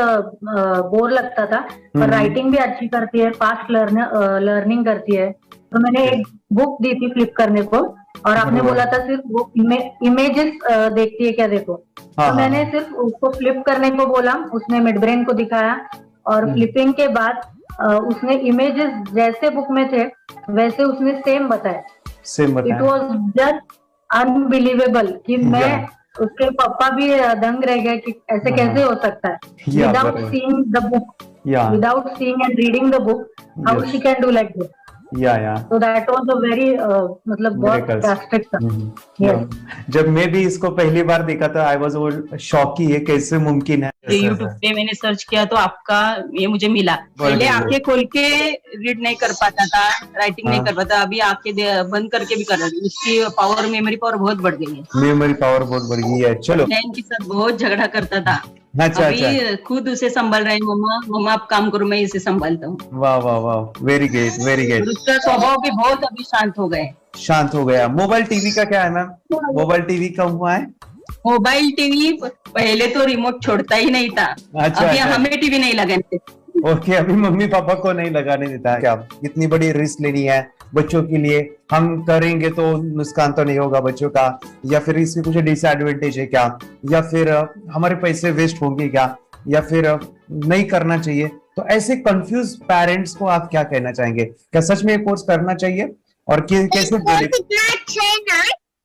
बोर लगता था, पर राइटिंग भी अच्छी करती है, फास्ट लर्निंग करती है। तो मैंने एक बुक दी थी फ्लिप करने को और आपने बोला था सिर्फ वो इमेजेस देखती है क्या, देखो। तो मैंने सिर्फ उसको फ्लिप करने को बोला, उसने मिड ब्रेन को दिखाया और फ्लिपिंग के बाद उसने इमेजेस जैसे बुक में थे वैसे उसने सेम बताया। इट वॉज जस्ट अनबिलीवेबल कि मैं उसके पापा भी दंग रह गए कि ऐसे कैसे हो सकता है। Without seeing the book, without seeing and reading the book, how she can do like this. So that was a very मतलब बहुत drastic था। जब मैं भी इसको पहली बार देखा था आई वाज शॉक कि ये कैसे मुमकिन है। यूट्यूब पे मैंने सर्च किया तो आपका ये मुझे मिला। पहले आंखें खोल के रीड नहीं कर पाता था, राइटिंग नहीं कर पाता, अभी आंखें बंद करके भी कर रहा है। उसकी पावर, मेमोरी पावर बहुत बढ़ गई है। मेमोरी पावर बहुत बढ़ गई है। चलो, के साथ बहुत झगड़ा करता था। अच्छा, अभी खुद उसे संभाल रहे हैं। मम्मा आप काम करो, मैं इसे संभालता हूँ। वाह वाह वाह, वेरी ग्रेट वेरी ग्रेट। उसका स्वभाव भी बहुत अभी शांत हो गया। मोबाइल टीवी का क्या है मैम? मोबाइल टीवी कब हुआ है? मोबाइल टीवी पहले तो रिमोट छोड़ता ही नहीं था। अभी हमें टीवी नहीं लगाने। ओके, अभी मम्मी पापा को नहीं लगाने देता है। क्या इतनी बड़ी रिस्क लेनी है बच्चों के लिए? हम करेंगे तो नुकसान तो नहीं होगा बच्चों का, या फिर इसमें कुछ डिसएडवांटेज है क्या, या फिर हमारे पैसे वेस्ट होंगे क्या, या फिर नहीं करना चाहिए? तो ऐसे कंफ्यूज पेरेंट्स को आप क्या कहना चाहेंगे? क्या सच में ये कोर्स करना चाहिए और कैसे?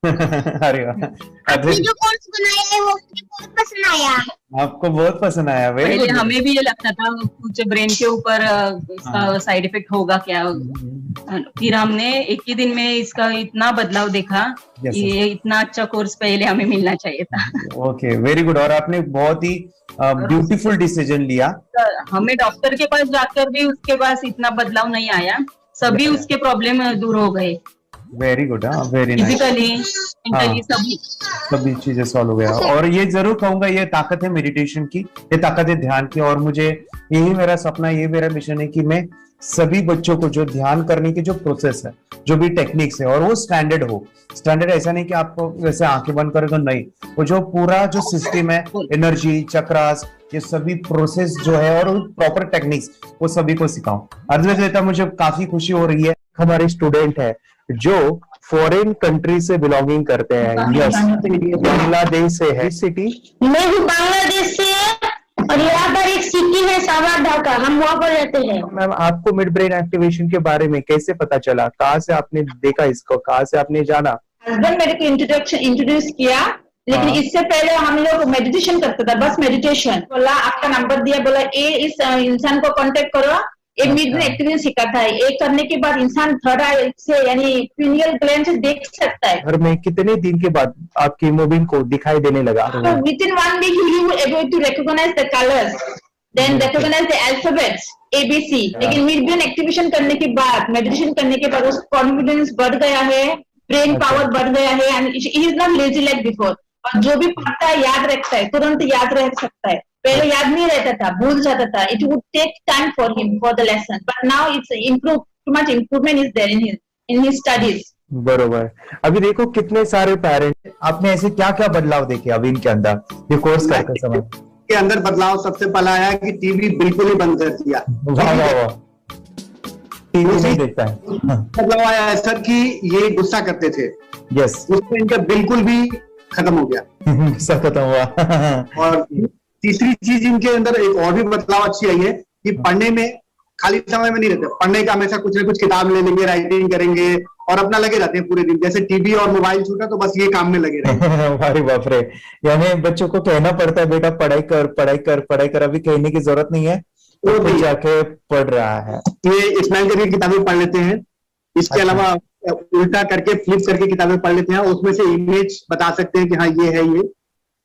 अरे आपने जो कोर्स बनाया है वो बहुत पसंद आया। आपको बहुत पसंद आया? पहले हमें भी ये लगता था कुछ ब्रेन के ऊपर इसका साइड इफेक्ट होगा क्या। फिर हमने एक ही दिन में इसका इतना बदलाव देखा कि ये इतना अच्छा कोर्स पहले हमें मिलना चाहिए था। Okay, very good. और आपने बहुत ही ब्यूटीफुल डिसीजन लिया। हमें डॉक्टर के पास जाकर भी उसके पास इतना बदलाव नहीं आया, सभी उसके प्रॉब्लम दूर हो गए। Very good, very nice. Physically सभी चीजें सॉल्व हो गया। और ये जरूर कहूंगा, ये ताकत है मेडिटेशन की, ये ताकत है ध्यान की। और मुझे यही मेरा सपना, ये मेरा मिशन है कि मैं सभी बच्चों को जो ध्यान करने की जो प्रोसेस है, जो भी टेक्निक्स है, और वो स्टैंडर्ड हो। स्टैंडर्ड ऐसा नहीं कि आपको वैसे आंखें बंद करें तो नहीं, वो जो पूरा जो सिस्टम है, एनर्जी, चक्रास, ये सभी प्रोसेस जो है और प्रॉपर टेक्निक्स वो सभी को सिखाऊं। अर्जुन, मुझे काफी खुशी हो रही है, हमारे स्टूडेंट है जो फॉरेन कंट्री से बिलोंगिंग करते हैं। यस, बांग्लादेश से है। सिटी मैं भी बांग्लादेश से और यहाँ पर एक सिटी है सावर ढाका, हम वहाँ पर रहते हैं। मैम, आपको मिड ब्रेन एक्टिवेशन के बारे में कैसे पता चला? कहाँ से आपने देखा इसको, कहाँ से आपने जाना? हस्बैंड मेरे को इंट्रोड्यूस किया, लेकिन इससे पहले हम लोग मेडिटेशन करते थे, बस मेडिटेशन। बोला आपका नंबर दिया, बोला ये इस इंसान को कांटेक्ट करो, ये मिड ब्रेन एक्टिवेशन सिखाता है। ये करने के बाद इंसान थर्ड आई से यानी पिनियल ग्लैंड से देख सकता है। घर में कितने दिन के बाद आपकी हीमोग्लोबिन को दिखाई देने लगा? Within 1 week you will able to recognise the colours, then recognise the alphabets ABC। लेकिन मिड ब्रेन एक्टिवेशन करने के बाद, मेडिटेशन करने के बाद उसका कॉन्फिडेंस बढ़ गया है, ब्रेन पावर बढ़ गया है, and he is not lazy like before. और जो भी पढ़ता है याद रखता है, तुरंत याद रह सकता है। पहले याद नहीं रहता था, भूल जाता था। It would take time for him for the lesson, but now it's improve, too much improvement is there in his studies. बरोबर। अभी देखो कितने सारे पेरेंट्स, आपने ऐसे क्या क्या बदलाव देखे अभी इनके अंदर ये कोर्स करते समय? के अंदर बदलाव सबसे पहला आया कि टीवी बिल्कुल ही बंद कर दिया। वाह वाह वाह, टीवी नहीं देखता है। बदलाव आया है सर कि ये गुस्सा करते थे। यस, उसमें इनका बिल्कुल भी खत्म हो गया। गुस्सा खत्म हुआ। और तीसरी चीज इनके अंदर एक और भी बदलाव अच्छी आई है कि पढ़ने में खाली समय में नहीं रहते, पढ़ने का हमेशा कुछ ना कुछ किताब ले लेंगे, राइटिंग करेंगे और अपना लगे रहते हैं पूरे दिन। जैसे टीवी और मोबाइल छूटा तो बस ये काम में लगे रहते। अरे बाप रे, यानी बच्चों को कहना पड़ता है बेटा पढ़ाई कर पढ़ाई कर पढ़ाई कर, अभी कहने की जरूरत नहीं है, वो भी जाके पढ़ रहा है। ये स्माइल करके किताबें पढ़ लेते हैं, इसके अलावा उल्टा करके फ्लिप करके किताबें पढ़ लेते हैं, उसमें से इमेज बता सकते हैं कि हाँ ये है ये।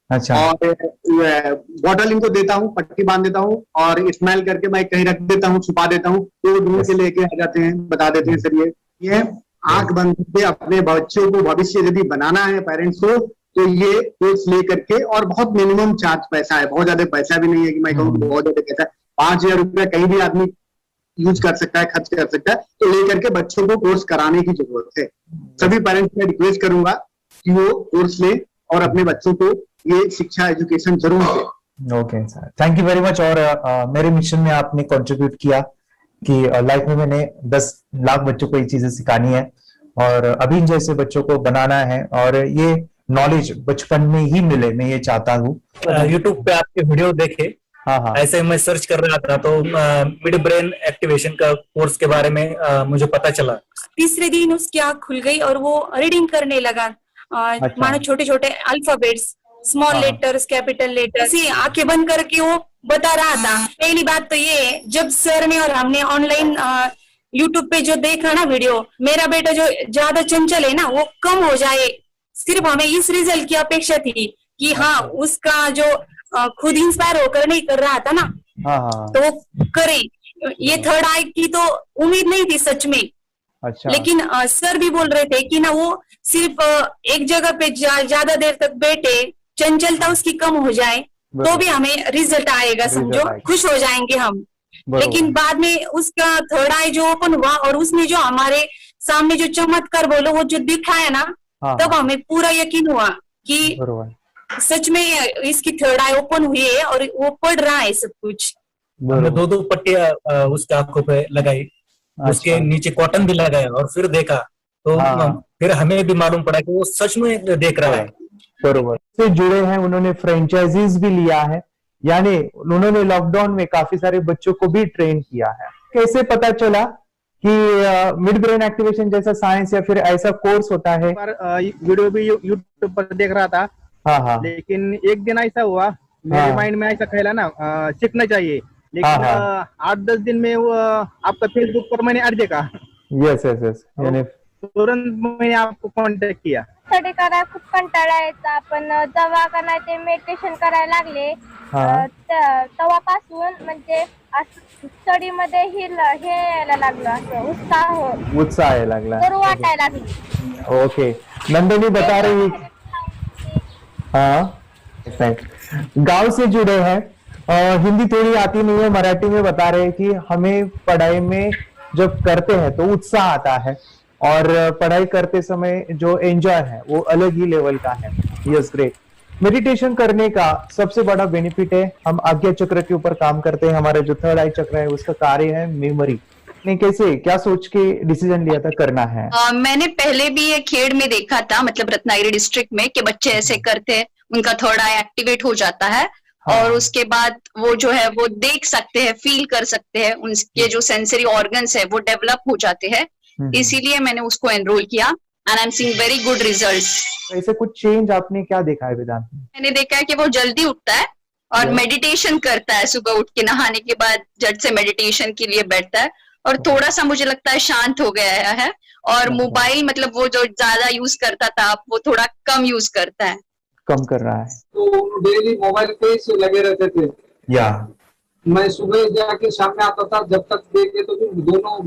अच्छा। और बॉटल इनको देता हूँ, पट्टी बांध देता हूँ और स्माइल करके मैं कहीं रख देता हूँ, छुपा देता हूँ, तो ढूंढ के लेके आ जाते हैं, बता देते हैं सर ये आंख बंद करके अपने बच्चों को भविष्य यदि बनाना है पेरेंट्स को, तो ये कोर्स ले करके, और बहुत मिनिमम चार्ज पैसा है, बहुत ज्यादा पैसा भी नहीं है कि मैं कहूँ बहुत ज्यादा पैसा है। 5,000 रुपया कहीं भी आदमी यूज कर सकता है, खर्च कर सकता है, तो लेकर के बच्चों को कोर्स कराने की जरूरत है। सभी पेरेंट्स में रिक्वेस्ट करूंगा कि वो कोर्स ले और अपने बच्चों को ये शिक्षा एजुकेशन जरूर दे। Okay sir, thank you very much. और मेरे मिशन में आपने कंट्रीब्यूट किया कि लाइफ में मैंने 10 लाख बच्चों को ये चीजें सिखानी है और अभी जैसे बच्चों को बनाना है, और ये नॉलेज बचपन में ही मिले, मैं ये चाहता हूँ। यूट्यूब पे आपके वीडियो देखे, हाँ, ऐसे मैं सर्च कर रहा था तो मिड ब्रेन एक्टिवेशन का कोर्स के बारे में मुझे पता चला। तीसरे दिन उसकी आँख खुल गई और वो रीडिंग करने लगा, मानो छोटे छोटे alphabets, small letters, capital letters, आंखें बंद करके वो बता रहा था। पहली बात तो ये, जब सर ने और हमने ऑनलाइन यूट्यूब पे जो देखा ना वीडियो, मेरा बेटा जो ज्यादा चंचल है ना वो कम हो जाए, सिर्फ हमें इस रिजल्ट की अपेक्षा थी कि हाँ उसका जो खुद इंस्पायर होकर नहीं कर रहा था ना, तो वो करे। ये थर्ड आई की तो उम्मीद नहीं थी सच में। अच्छा। लेकिन सर भी बोल रहे थे कि ना वो सिर्फ एक जगह पे ज्यादा देर तक बैठे, चंचलता उसकी कम हो जाए तो भी हमें रिजल्ट आएगा, समझो खुश हो जाएंगे हम। लेकिन बाद में उसका थर्ड आई जो ओपन हुआ और उसने जो हमारे सामने जो चमत्कार बोलो वो जो दिखाया ना, तब हमें पूरा यकीन हुआ कि सच में इसकी थर्ड आई ओपन हुई है और वो पढ़ रहा है सब कुछ। हमने 2 पट्टियां उसके आंखों पे लगाई, उसके नीचे कॉटन भी लगाया और फिर देखा तो फिर हमें भी मालूम पड़ा कि वो सच में देख रहा है। बरोबर से जुड़े हैं, उन्होंने फ्रेंचाइजीज भी लिया है, यानी उन्होंने लॉकडाउन में काफी सारे बच्चों को भी ट्रेन किया है। कैसे पता चला कि मिड ब्रेन एक्टिवेशन जैसा साइंस या फिर ऐसा कोर्स होता है? वीडियो भी यूट्यूब पर देख रहा था, लेकिन एक दिन ऐसा हुआ मेरे माइंड में ऐसा ख्याल ना सीखना चाहिए, लेकिन 8-10 दिन में वो आपका फेसबुक पर मैंने ऐड देखा। यस यस यस, यानी तुरंत मैंने आपको कॉन्टॅक्ट किया। स्टडी करायला खूप कंटाळा यायचा, पण जेव्हा का नाही ते मेडिटेशन करायला लागले तेव्हापासून म्हणजे स्टडी मध्ये हे यायला लागलं, असं उत्साह यायला लागला, बरं वाटायला लागलं। ओके, नंदिनी बता रही, हाँ गांव से जुड़े हैं, हिंदी थोड़ी आती नहीं है, मराठी में बता रहे हैं कि हमें पढ़ाई में जब करते हैं तो उत्साह आता है और पढ़ाई करते समय जो एंजॉय है वो अलग ही लेवल का है। Yes great. मेडिटेशन करने का सबसे बड़ा बेनिफिट है, हम आज्ञा चक्र के ऊपर काम करते हैं। हमारा जो थर्ड आई चक्र है उसका कार्य है मेमोरी। ने कैसे क्या सोच के डिसीजन लिया था करना है? मैंने पहले भी ये खेड़ में देखा था, मतलब रत्नागिरी डिस्ट्रिक्ट में, कि बच्चे ऐसे करते हैं, उनका थर्ड आई एक्टिवेट हो जाता है। और उसके बाद वो जो है वो देख सकते हैं, फील कर सकते हैं, उनके जो सेंसरी ऑर्गन्स है वो डेवलप हो जाते हैं। इसीलिए मैंने उसको एनरोल किया and I am seeing very good results. ऐसे कुछ चेंज आपने क्या देखा है वेदांत में? मैंने देखा है कि वो जल्दी उठता है और मेडिटेशन करता है, सुबह उठ के नहाने के बाद झट से मेडिटेशन के लिए बैठता है और थोड़ा सा मुझे लगता है शांत हो गया है। और मोबाइल मतलब वो जो ज्यादा यूज करता था वो थोड़ा कम यूज करता है, कम कर रहा है। तो डेली मोबाइल पे ही लगे रहते थे। या मैं सुबह जाके शाम में आता था, जब तक देखे तो दोनों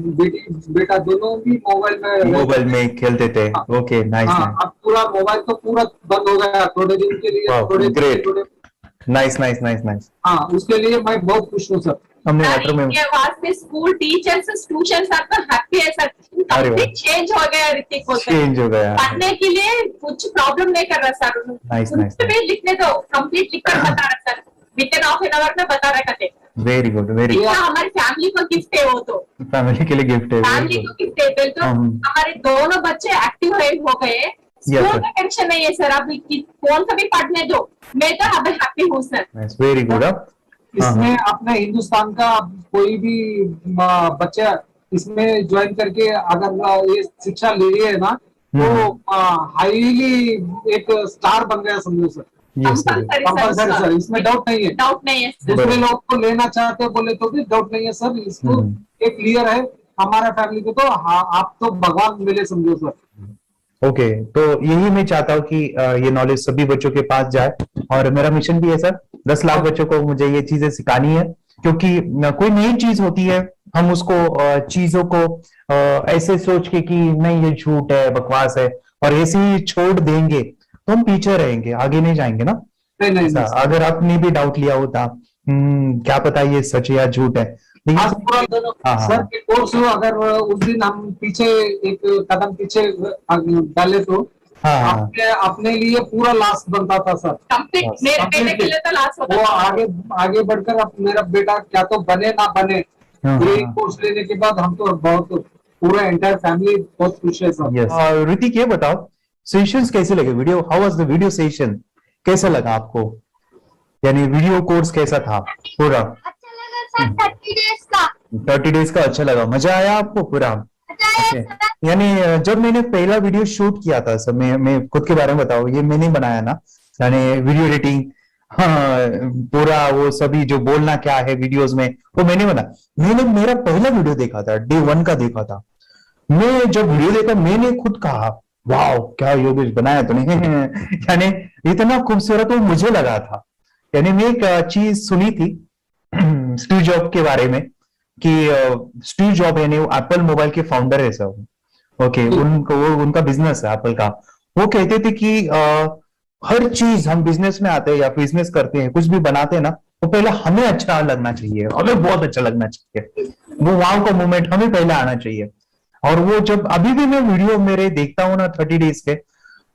बेटा दोनों भी मोबाइल में खेलते थे। Okay, nice. अब पूरा मोबाइल तो पूरा बंद हो गया थोड़े दिन के लिए। थोड़े नाइस नाइस नाइस नाइस। हाँ, उसके लिए मैं बहुत खुश हूँ सर। हमने लेटर में वास्ते स्कूल टीचर्स स्टूडेंट्स आपका हैप्पी है सर। कंप्लीट चेंज हो गया ऋतिक को, चेंज हो गया। पढ़ने के लिए कुछ प्रॉब्लम नहीं कर रहा सर। Nice nice. लिखने दो, कंप्लीट लिखकर बता रहा sir, within half an hour में बता रहा करते। Very good, very good. हमारी फैमिली को गिफ्ट है, वो तो फैमिली के लिए गिफ्ट है, फैमिली को गिफ्ट है। तो हमारे दोनों बच्चे एक्टिव हो गए। स्कूल का टेंशन नहीं है सर, अभी कौन सा भी पढ़ने दो, मैं तो अभी हैप्पी हूँ सर। Very good. इसमें अपने हिंदुस्तान का कोई भी बच्चा इसमें ज्वाइन करके अगर ये शिक्षा ले रही है ना, तो हाईली एक स्टार बन गया समझो सर। कंपल्सरी सर, इसमें डाउट नहीं है। डाउट नहीं है। दूसरे लोग को लेना चाहते बोले तो भी डाउट नहीं है सर। इसको एक क्लियर है हमारा फैमिली को, तो आप तो भगवान मिले समझो सर। ओके, तो यही मैं चाहता हूँ कि ये नॉलेज सभी बच्चों के पास जाए और मेरा मिशन भी है सर, 10 लाख बच्चों को मुझे ये चीजें सिखानी है। क्योंकि कोई नई चीज होती है, हम उसको चीजों को ऐसे सोच के कि नहीं ये झूठ है, बकवास है, और ऐसे ही छोड़ देंगे तो हम पीछे रहेंगे, आगे नहीं जाएंगे ना। नहीं। अगर आपने भी डाउट लिया होता क्या पता ये सच या झूठ है। सर के कोर्स अगर उस दिन हम पीछे एक कदम पीछे डाले तो अपने लिए पूरा लास्ट बनता था सर। मेरे बेटे के लिए तो लास्ट होता वो आगे बढ़कर अब मेरा बेटा क्या तो बने ना बने, ये कोर्स लेने के बाद हम तो बहुत पूरा एंटायर फैमिली बहुत खुश है सर। ऋतिक ये बताओ, सेशंस कैसे लगे? Video, how was the video session? कैसा लगा आपको? यानी वीडियो कोर्स कैसा था पूरा? अच्छा लगा सर। 30 डेज का अच्छा लगा, मजा आया आपको पूरा? यानी जब मैंने पहला वीडियो शूट किया था सर, मैं खुद के बारे में बताऊं, ये मैंने बनाया ना, यानी वीडियो एडिटिंग, पूरा वो सभी जो बोलना क्या है वीडियोस में वो मैंने बना। मैंने मेरा पहला वीडियो देखा था, डे 1 का देखा था। मैं जब वीडियो देखा मैंने खुद कहा वाह क्या योगेश बनाया तो नहीं यानी इतना खूबसूरत वो मुझे लगा था। यानी मैं एक चीज सुनी थी स्टीव जॉब के बारे में कि स्टीव जॉब यानी एप्पल मोबाइल के फाउंडर है सब। ओके, उनका बिजनेस है एप्पल का। वो कहते थे कि हर चीज हम बिजनेस में आते हैं या बिजनेस करते हैं, कुछ भी बनाते हैं ना, तो पहले हमें अच्छा लगना चाहिए, हमें बहुत अच्छा लगना चाहिए, वो वाव का मोमेंट हमें पहले आना चाहिए। और वो जब अभी भी मैं वीडियो मेरे देखता हूँ ना 30 डेज के,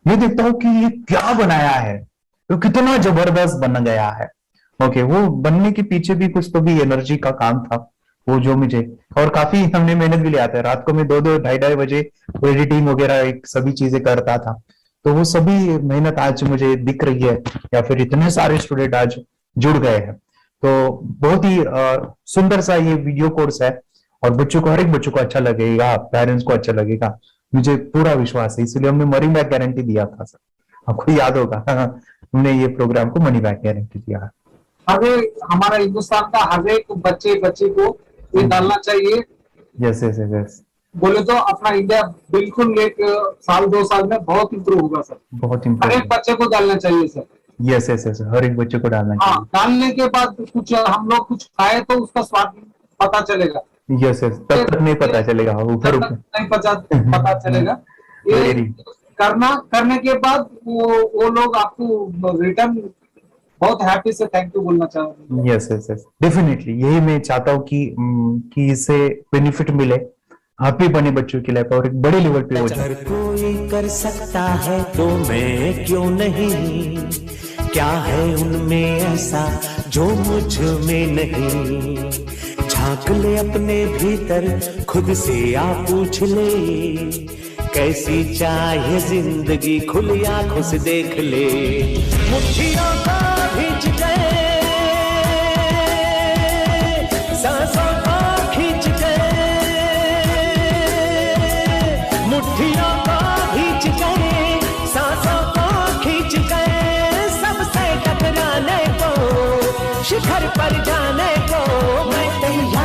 मैं देखता हूँ कि ये क्या बनाया है, तो कितना जबरदस्त बन गया है। ओके, वो बनने के पीछे भी कुछ तो भी एनर्जी का काम था वो जो मुझे, और काफी हमने मेहनत भी लिया था। रात को मैं 2-2 ढाई बजे एडिटिंग वगैरह सभी चीजें करता था। तो वो सभी मेहनत आज मुझे दिख रही है, या फिर इतने सारे स्टूडेंट आज जुड़ गए हैं। तो बहुत ही सुंदर सा ये वीडियो कोर्स है और बच्चों को, हर एक बच्चों को अच्छा लगेगा, पेरेंट्स को अच्छा लगेगा, मुझे पूरा विश्वास है। इसलिए हमने मनी बैक गारंटी दिया था सर, आपको याद होगा हमने ये प्रोग्राम को मनी बैक गारंटी दिया है। हमारा हिंदुस्तान का हर एक बच्चे को ये डालना चाहिए। यस बोले तो अपना इंडिया बिल्कुल एक साल 2 साल में बहुत इम्प्रूव होगा सर। बहुत हर एक बच्चे को डालना चाहिए सर। यस हर एक बच्चे को डालना चाहिए। डालने के बाद कुछ हम लोग कुछ खाए तो उसका स्वाद पता चलेगा। यस तब तक नहीं पता चलेगा, ऊपर नहीं पता चलेगा। ये करने के बाद वो लोग आपको रिटर्न बहुत हैप्पी से थैंक यू बोलना चाहूंगा। यस डेफिनेटली, यही मैं चाहता हूँ कि इससे बेनिफिट मिले, हैप्पी बने बच्चों की लाइफ और एक बड़े लेवल पे हो जाए। कोई कर सकता है तो मैं क्यों नहीं, क्या है उनमें ऐसा जो मुझ में नहीं। झांक ले अपने भीतर खुद से आ पूछ ले, कैसी चाहे जिंदगी खुली आंखों से देख ले। मुट्ठियों को भींच गए, सांसों को खींच गए, मुट्ठियों को भींच गए, सांसों को खींच गए, सबसे टकराने को, शिखर पर जाने को मैं तैयार